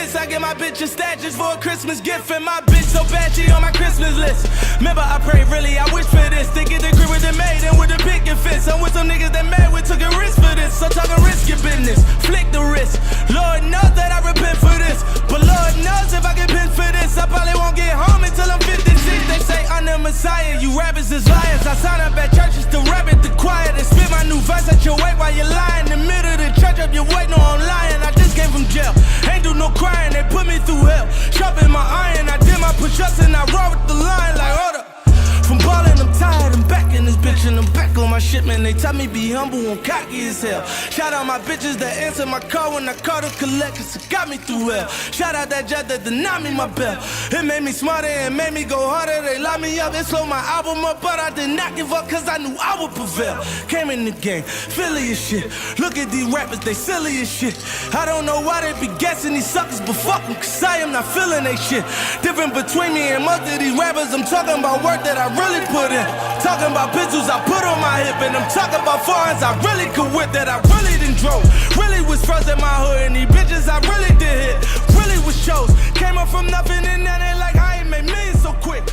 wrist. I get my bitch a statues for a Christmas gift. And my bitch so bad she on my Christmas list. Remember I prayed really, I wish for this. To get the grip with the maid and with the picket fits. I'm with some niggas that mad, we took a risk for this. So talking risky business, flick the wrist. Lord knows that I repent for this. But Lord knows if I get pinned for this, I probably won't get home until I'm 56. They say I'm the Messiah, you rappers is liars. I sign up at churches to rap at the choir. To spit my new verse at your weight while you're lying. In the middle of the church up your weight, no I'm lying. I just came from jail, ain't do no crying. They put me through hell, sharpen my iron. I did my push-ups and I roll with the line like hold up. From ballin', I'm tired, I'm back in this bitch and I'm back on my shit, man. They tell me be humble and cocky as hell. Shout out my bitches that answer my call when I call to collect, cause it got me through hell. Shout out that judge that denied me my bell. It made me smarter and made me go harder. They locked me up, it slowed my album up, but I did not give up cause I knew I would prevail. Came in the game, Philly as shit. Look at these rappers, they silly as shit. I don't know why they be guessing these suckers, but fuck them, cause I am not feeling they shit. Different between me and most of these rappers, I'm talking about work that I really put in. Talking about pistols I put on my hip. And I'm talking about foreigns I really could whip. That I really done drove. Really was first in my hood. And these bitches I really did hit. Really was shows. Came up from nothing and that ain't like I ain't made millions so quick.